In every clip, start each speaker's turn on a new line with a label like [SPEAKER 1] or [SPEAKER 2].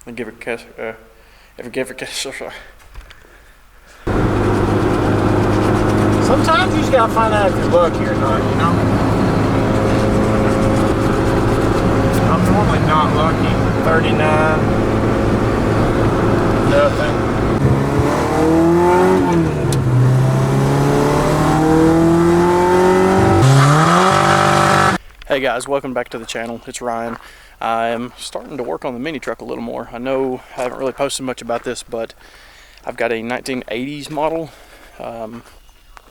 [SPEAKER 1] and give it kiss. Give it kiss.
[SPEAKER 2] Sometimes you just gotta find out if you're lucky or not, you know? I'm normally not lucky. 39. Nothing.
[SPEAKER 1] Hey guys, welcome back to the channel. It's Ryan. I'm starting to work on the mini truck a little more. I know I haven't really posted much about this, but I've got a 1980s model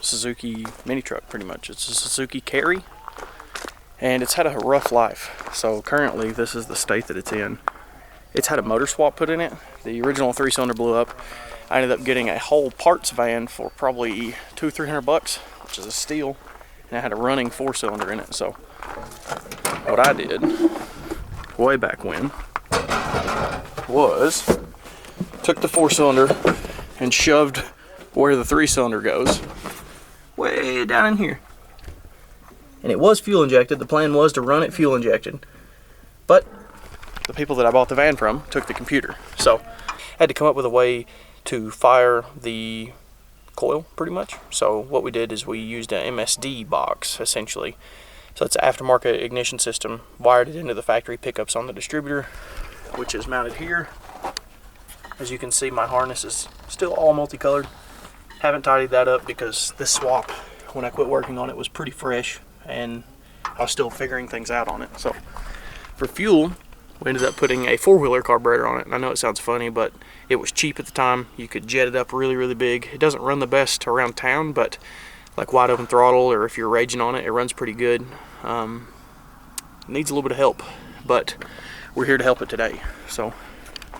[SPEAKER 1] Suzuki mini truck, pretty much. It's a Suzuki Carry, and it's had a rough life. So currently, this is the state that it's in. It's had a motor swap put in it. The original 3-cylinder blew up. I ended up getting a whole parts van for probably $200-300, which is a steal, and I had a running 4-cylinder in it. So what I did way back when was took the 4-cylinder and shoved where the 3-cylinder goes way down in here, and it was fuel injected. The plan was to run it fuel injected, but the people that I bought the van from took the computer, so I had to come up with a way to fire the coil, pretty much. So what we did is we used an MSD box, essentially. So it's an aftermarket ignition system, wired it into the factory pickups on the distributor, which is mounted here. As you can see, my harness is still all multicolored. Haven't tidied that up because this swap, when I quit working on it, was pretty fresh and I was still figuring things out on it. So for fuel, we ended up putting a 4-wheeler carburetor on it. And I know it sounds funny, but it was cheap at the time. You could jet it up really, really big. It doesn't run the best around town, but like wide open throttle, or if you're raging on it, it runs pretty good. Needs a little bit of help, but we're here to help it today. So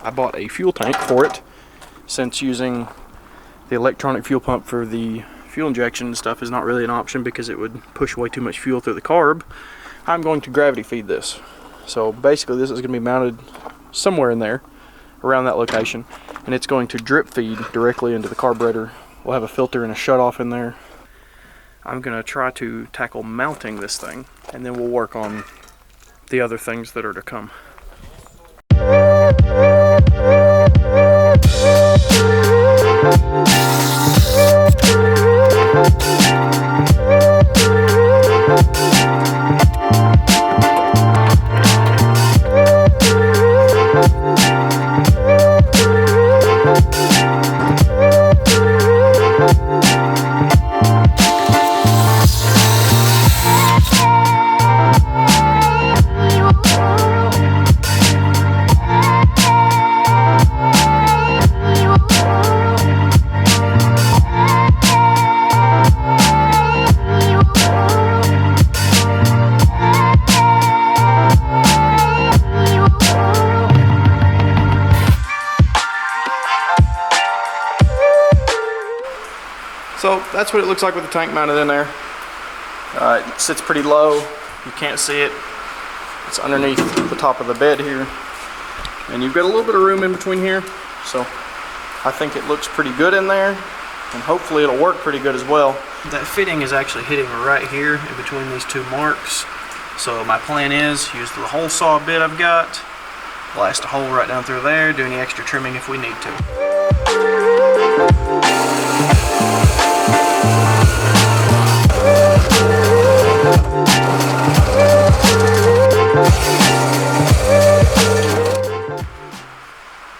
[SPEAKER 1] I bought a fuel tank for it, since using the electronic fuel pump for the fuel injection and stuff is not really an option because it would push way too much fuel through the carb. I'm going to gravity feed this. So basically this is going to be mounted somewhere in there around that location, and it's going to drip feed directly into the carburetor. We'll have a filter and a shutoff in there. I'm going to try to tackle mounting this thing, and then we'll work on the other things that are to come. So that's what it looks like with the tank mounted in there. It sits pretty low. You can't see it. It's underneath the top of the bed here. And you've got a little bit of room in between here. So I think it looks pretty good in there. And hopefully it'll work pretty good as well. That fitting is actually hitting right here in between these two marks. So my plan is use the hole saw bit I've got, blast a hole right down through there, do any extra trimming if we need to.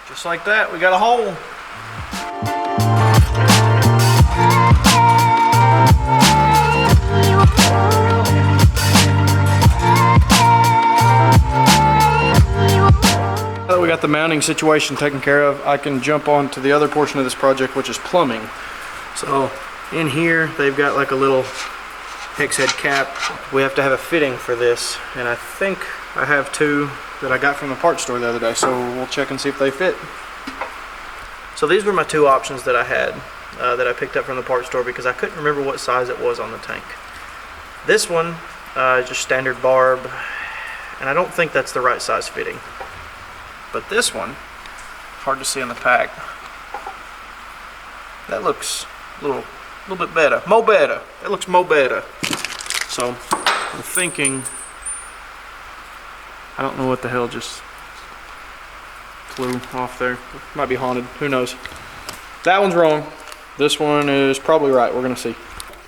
[SPEAKER 1] Just like that, we got a hole. Now that we got the mounting situation taken care of, I can jump on to the other portion of this project, which is plumbing. So in here, they've got like a little hex head cap. We have to have a fitting for this, and I think I have two that I got from the parts store the other day, so we'll check and see if they fit. So these were my two options that I had, that I picked up from the parts store because I couldn't remember what size it was on the tank. This one is just standard barb, and I don't think that's the right size fitting. But this one, hard to see in the pack, that looks a little bit better. Mo better. It looks mo better. So I'm thinking, I don't know what the hell just flew off there. Might be haunted, who knows. That one's wrong. This one is probably right, we're gonna see.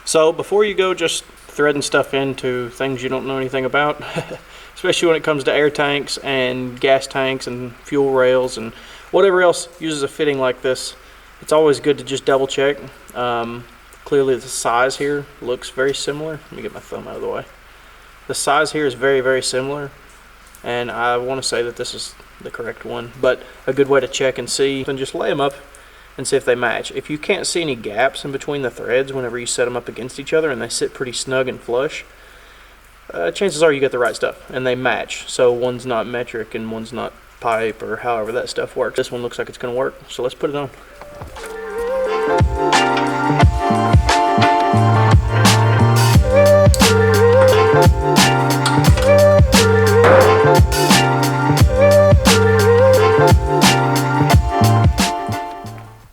[SPEAKER 1] So before you go just threading stuff into things you don't know anything about, especially when it comes to air tanks and gas tanks and fuel rails and whatever else uses a fitting like this, it's always good to just double check. Clearly the size here looks very similar. Let me get my thumb out of the way. The size here is very, very similar, and I want to say that this is the correct one, but a good way to check and see, then just lay them up and see if they match. If you can't see any gaps in between the threads whenever you set them up against each other and they sit pretty snug and flush, chances are you get the right stuff and they match. So one's not metric and one's not pipe or however that stuff works. This one looks like it's going to work, so let's put it on.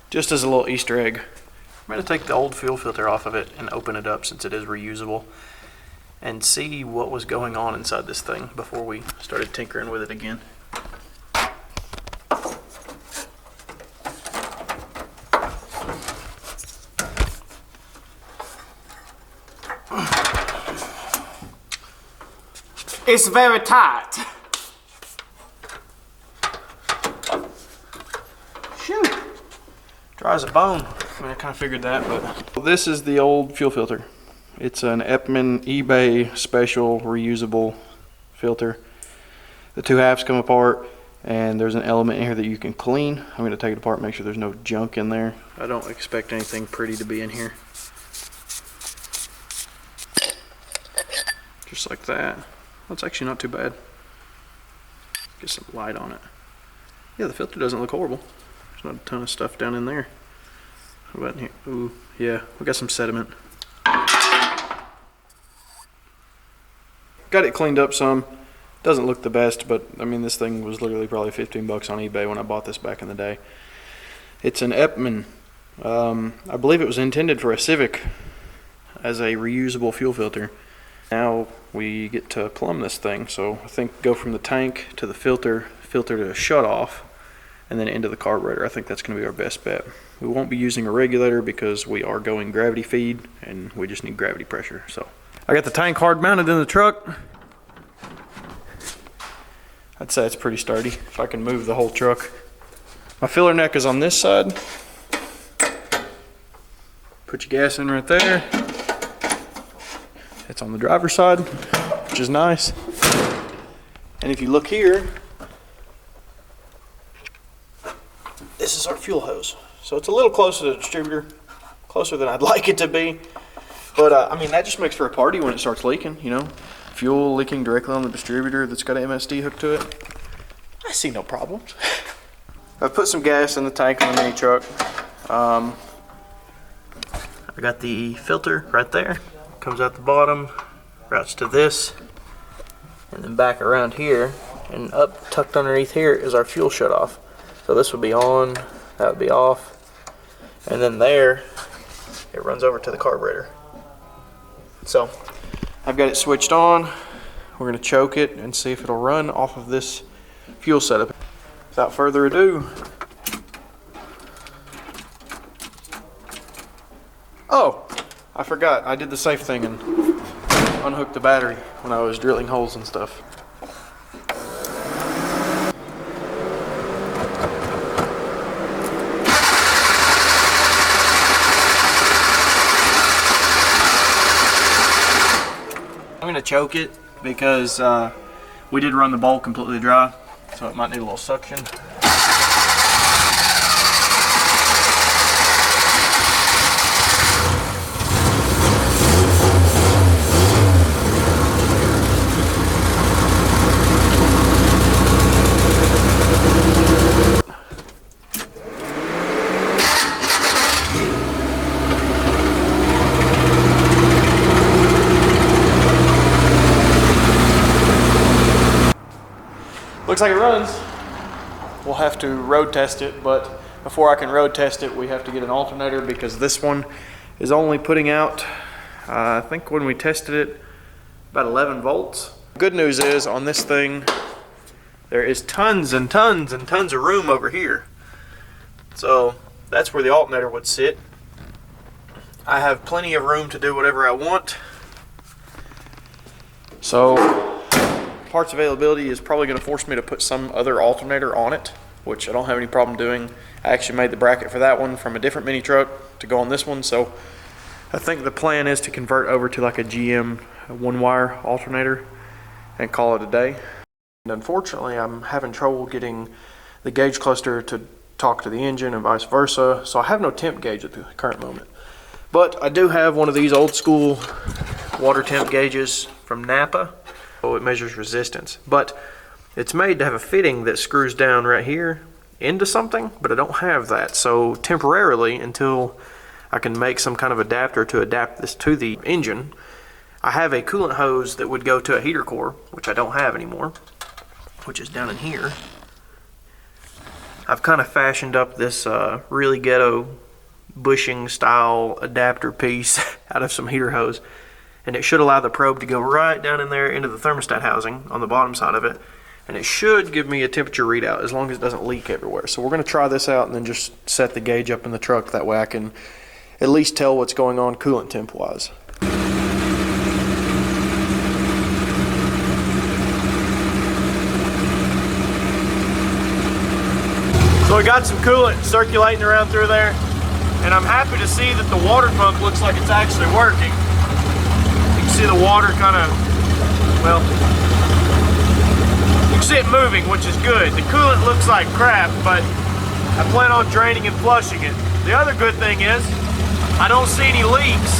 [SPEAKER 1] Just as a little Easter egg, I'm going to take the old fuel filter off of it and open it up since it is reusable and see what was going on inside this thing before we started tinkering with it again.
[SPEAKER 2] It's very tight.
[SPEAKER 1] Shoot! Dry as a bone. I mean, I kind of figured that, but this is the old fuel filter. It's an Epman eBay special reusable filter. The two halves come apart, and there's an element in here that you can clean. I'm going to take it apart, make sure there's no junk in there. I don't expect anything pretty to be in here. Just like that. That's actually not too bad. Get some light on it. Yeah, the filter doesn't look horrible. There's not a ton of stuff down in there. What about in here? Ooh, yeah, we got some sediment. Got it cleaned up some. Doesn't look the best, but I mean, this thing was literally probably 15 bucks on eBay when I bought this back in the day. It's an Epman. I believe it was intended for a Civic as a reusable fuel filter. Now we get to plumb this thing, so I think go from the tank to the filter to shut off, and then into the carburetor. I think that's going to be our best bet. We won't be using a regulator because we are going gravity feed and we just need gravity pressure. So I got the tank hard mounted in the truck. I'd say it's pretty sturdy if I can move the whole truck. My filler neck is on this side. Put your gas in right there. It's on the driver's side, which is nice. And if you look here, this is our fuel hose. So it's a little closer to the distributor, closer than I'd like it to be. But I mean, that just makes for a party when it starts leaking, you know. Fuel leaking directly on the distributor that's got an MSD hooked to it. I see no problems. I've put some gas in the tank on the mini truck. I got the filter right there. Comes out the bottom, routes to this, and then back around here, and up tucked underneath here is our fuel shutoff. So this would be on, that would be off, and then there, it runs over to the carburetor. So I've got it switched on. We're going to choke it and see if it'll run off of this fuel setup. Without further ado, oh, I forgot, I did the safe thing and unhooked the battery when I was drilling holes and stuff. I'm gonna choke it because we did run the bowl completely dry, so it might need a little suction. Looks like it runs. We'll have to road test it, but before I can road test it, we have to get an alternator because this one is only putting out, I think when we tested it, about 11 volts. Good news is on this thing, there is tons and tons and tons of room over here. So that's where the alternator would sit. I have plenty of room to do whatever I want. So parts availability is probably going to force me to put some other alternator on it, which I don't have any problem doing. I actually made the bracket for that one from a different mini truck to go on this one, so I think the plan is to convert over to like a GM one-wire alternator and call it a day. And unfortunately, I'm having trouble getting the gauge cluster to talk to the engine and vice versa, so I have no temp gauge at the current moment. But I do have one of these old school water temp gauges from Napa. So it measures resistance, but it's made to have a fitting that screws down right here into something, but I don't have that. So temporarily, until I can make some kind of adapter to adapt this to the engine, I have a coolant hose that would go to a heater core, which I don't have anymore, which is down in here. I've kind of fashioned up this really ghetto bushing style adapter piece out of some heater hose, and it should allow the probe to go right down in there into the thermostat housing on the bottom side of it, and it should give me a temperature readout as long as it doesn't leak everywhere. So we're going to try this out and then just set the gauge up in the truck, that way I can at least tell what's going on coolant temp wise. So we got some coolant circulating around through there, and I'm happy to see that the water pump looks like it's actually working. You can see the water kind of, well, you can see it moving, which is good. The coolant looks like crap, but I plan on draining and flushing it. The other good thing is I don't see any leaks,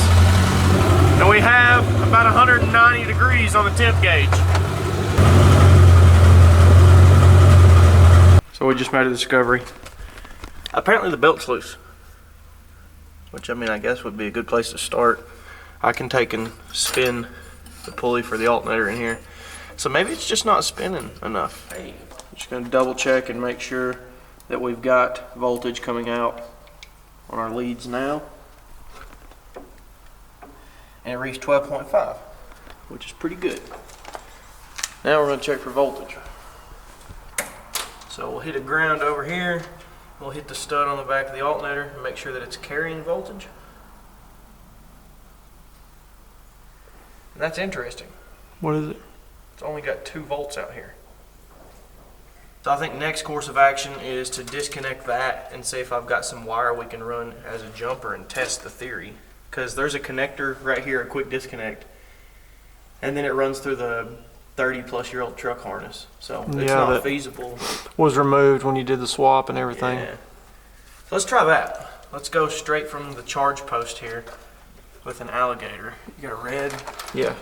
[SPEAKER 1] and we have about 190 degrees on the temp gauge. So we just made a discovery. Apparently the belt's loose, which I mean I guess would be a good place to start. I can take and spin the pulley for the alternator in here. So maybe it's just not spinning enough. I'm just going to double check and make sure that we've got voltage coming out on our leads now. And it reached 12.5, which is pretty good. Now we're going to check for voltage. So we'll hit a ground over here. We'll hit the stud on the back of the alternator and make sure that it's carrying voltage. And that's interesting.
[SPEAKER 3] What is it?
[SPEAKER 1] It's only got 2 volts out here. So I think next course of action is to disconnect that and see if I've got some wire we can run as a jumper and test the theory. Because there's a connector right here, a quick disconnect, and then it runs through the 30-plus-year-old truck harness. So it's not feasible.
[SPEAKER 3] Was removed when you did the swap and everything.
[SPEAKER 1] Yeah. So let's try that. Let's go straight from the charge post here with an alligator. You got a red?
[SPEAKER 3] Yeah.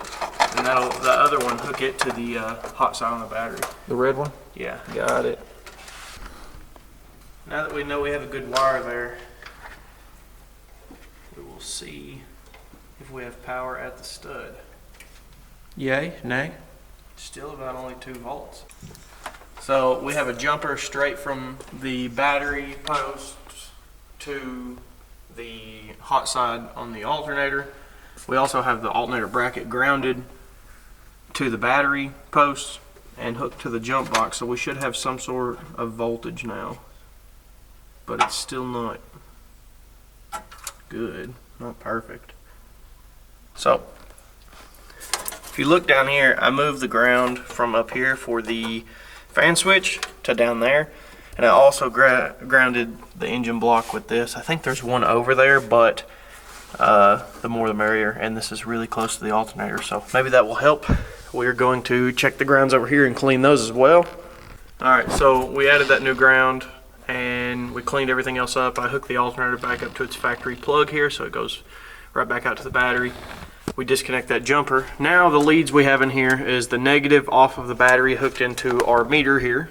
[SPEAKER 1] And that'll, the other one, hook it to the hot side on the battery.
[SPEAKER 3] The red one?
[SPEAKER 1] Yeah.
[SPEAKER 3] Got it.
[SPEAKER 1] Now that we know we have a good wire there, we will see if we have power at the stud.
[SPEAKER 3] Yay? Nay?
[SPEAKER 1] Still about only 2 volts. So we have a jumper straight from the battery post to the hot side on the alternator. We also have the alternator bracket grounded to the battery post and hooked to the jump box, so we should have some sort of voltage now, but it's still not good, not perfect. So if you look down here, I moved the ground from up here for the fan switch to down there, and I also grounded the engine block with this. I think there's one over there, but the more the merrier, and this is really close to the alternator, so maybe that will help. We're going to check the grounds over here and clean those as well. Alright, so we added that new ground and we cleaned everything else up. I hooked the alternator back up to its factory plug here, so it goes right back out to the battery. We disconnect that jumper. Now the leads we have in here is the negative off of the battery hooked into our meter here,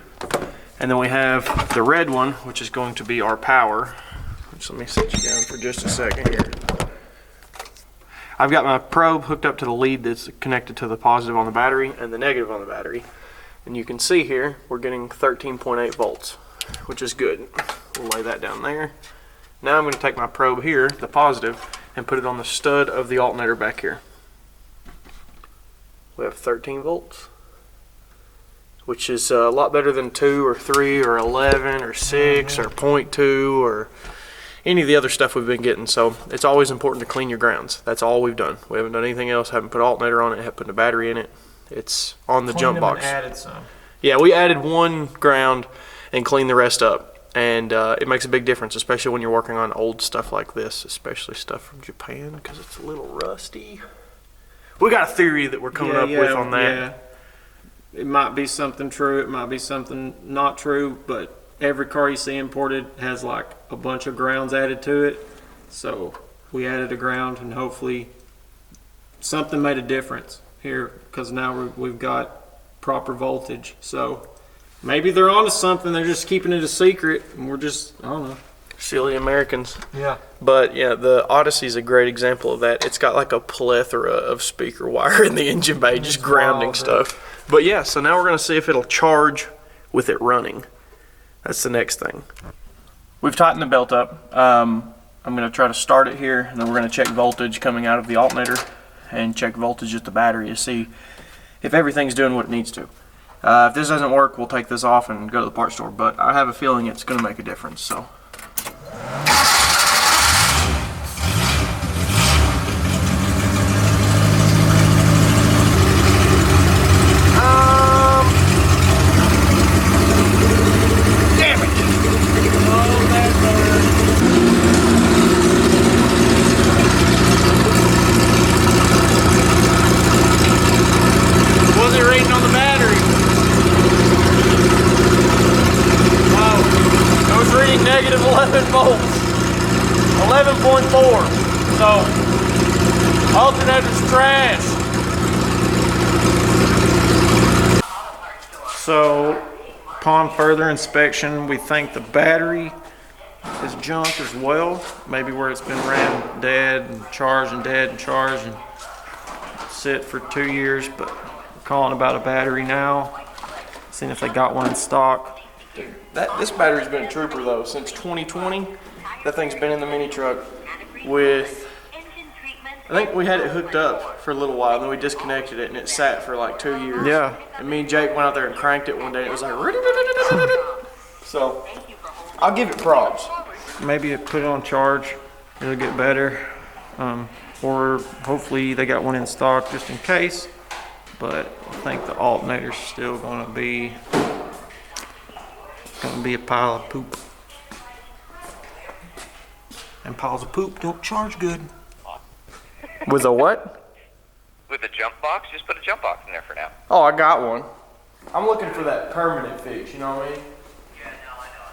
[SPEAKER 1] and then we have the red one, which is going to be our power. So let me set you down for just a second here. I've got my probe hooked up to the lead that's connected to the positive on the battery and the negative on the battery, and you can see here we're getting 13.8 volts, which is good. We'll lay that down there. Now I'm going to take my probe here, the positive, and put it on the stud of the alternator back here. We have 13 volts. which is a lot better than 2 or 3 or 11 or 6 or .2 or any of the other stuff we've been getting. So it's always important to clean your grounds. That's all we've done. We haven't done anything else. Haven't put alternator on it. Haven't put a battery in it. It's on the jump box.
[SPEAKER 3] Added some.
[SPEAKER 1] Yeah, we added one ground and cleaned the rest up, and it makes a big difference, especially when you're working on old stuff like this, especially stuff from Japan, because it's a little rusty. We got a theory that we're coming up with on that.
[SPEAKER 3] Yeah. It might be something true. It might be something not true, but every car you see imported has like a bunch of grounds added to it. So we added a ground, and hopefully something made a difference here, because now we've got proper voltage. So maybe they're onto something. They're just keeping it a secret, and we're just, I don't know.
[SPEAKER 1] Silly Americans.
[SPEAKER 3] Yeah.
[SPEAKER 1] But yeah, the Odyssey is a great example of that. It's got like a plethora of speaker wire in the engine bay, just grounding
[SPEAKER 3] wild,
[SPEAKER 1] stuff. But yeah, so now we're going to see if it'll charge with it running. That's the next thing. We've tightened the belt up. I'm going to try to start it here, and then we're going to check voltage coming out of the alternator and check voltage at the battery to see if everything's doing what it needs to. If this doesn't work, we'll take this off and go to the parts store, but I have a feeling it's going to make a difference. So. Negative 11 volts, 11.4. So, alternator's trash.
[SPEAKER 3] So, upon further inspection, we think the battery is junk as well. Maybe where it's been ran dead and charged and dead and charged and sit for 2 years, but we're calling about a battery now, seeing if they got one in stock.
[SPEAKER 1] This battery's been a trooper though since 2020. That thing's been in the mini truck with, I think we had it hooked up for a little while, and then we disconnected it, and it sat for like 2 years.
[SPEAKER 3] Yeah.
[SPEAKER 1] And me and Jake went out there and cranked it one day, and it was like, so I'll give it props.
[SPEAKER 3] Maybe put it on charge, it'll get better. Or hopefully they got one in stock just in case. But I think the alternator's still gonna be a pile of poop. And piles of poop don't charge good.
[SPEAKER 1] With a what?
[SPEAKER 4] With a jump box? Just put a jump box in there for now.
[SPEAKER 1] Oh, I got one. I'm looking for that permanent fix, you know what I mean?
[SPEAKER 4] Yeah, no, I know.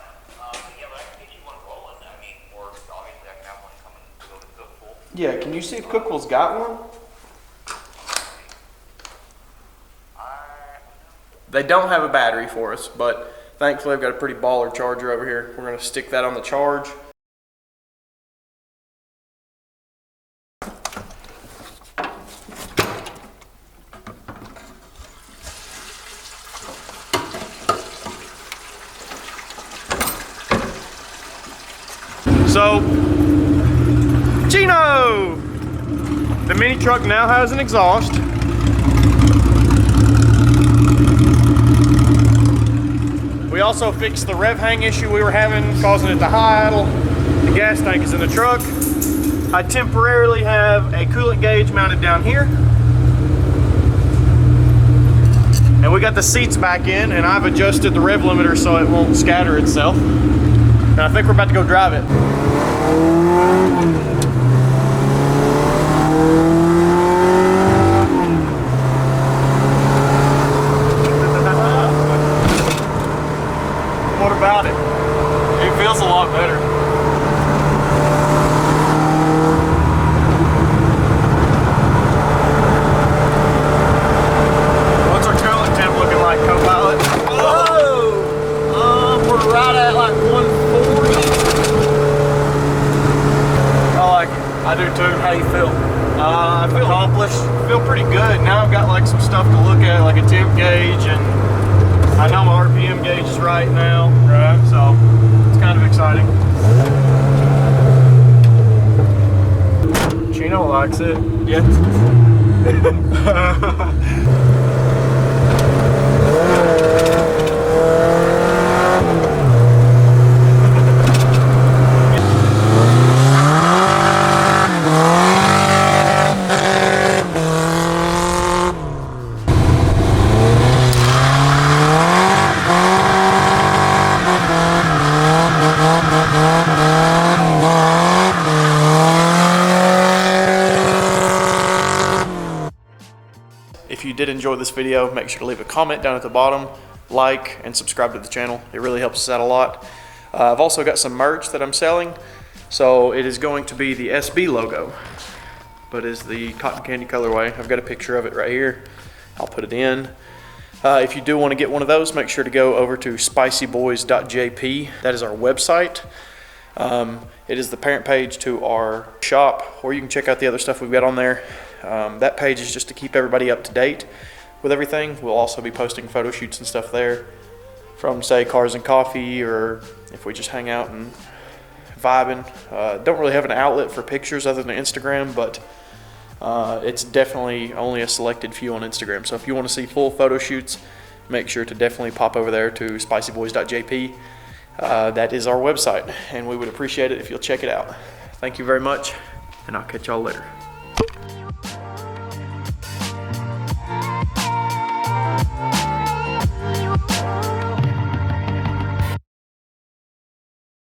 [SPEAKER 4] Yeah, but I can get you one rolling. I mean, or obviously I can have one come and go full.
[SPEAKER 1] Yeah, can you see if Cookwell's got one? They don't have a battery for us, but thankfully I've got a pretty baller charger over here. We're gonna stick that on the charge. So, Gino! The mini truck now has an exhaust. We also fixed the rev hang issue we were having, causing it to high idle. The gas tank is in the truck. I temporarily have a coolant gauge mounted down here. And we got the seats back in, and I've adjusted the rev limiter so it won't scatter itself. And I think we're about to go drive it. What about it? It feels a lot better. What's our coolant temp looking like, co-pilot? Oh! We're right at like 140. I like it. I do too. How you feel? I feel accomplished. Feel pretty good. Now I've got like some stuff to look at, like a temp gauge, and I know my RPM gauge is right now. Right. So it's kind of exciting. Chino likes it. Yeah. did enjoy this video, make sure to leave a comment down at the bottom, like, and subscribe to the channel. It really helps us out a lot. I've also got some merch that I'm selling. So it is going to be the SB logo, but is the cotton candy colorway. I've got a picture of it right here. I'll put it in. If you do want to get one of those, make sure to go over to spicyboys.jp. That is our website. It is the parent page to our shop, or you can check out the other stuff we've got on there. That page is just to keep everybody up to date with everything. We'll also be posting photo shoots and stuff there from, say, Cars and Coffee, or if we just hang out and vibing. Don't really have an outlet for pictures other than Instagram, but it's definitely only a selected few on Instagram. So if you want to see full photo shoots, make sure to definitely pop over there to spicyboys.jp. That is our website, and we would appreciate it if you'll check it out. Thank you very much, and I'll catch y'all later.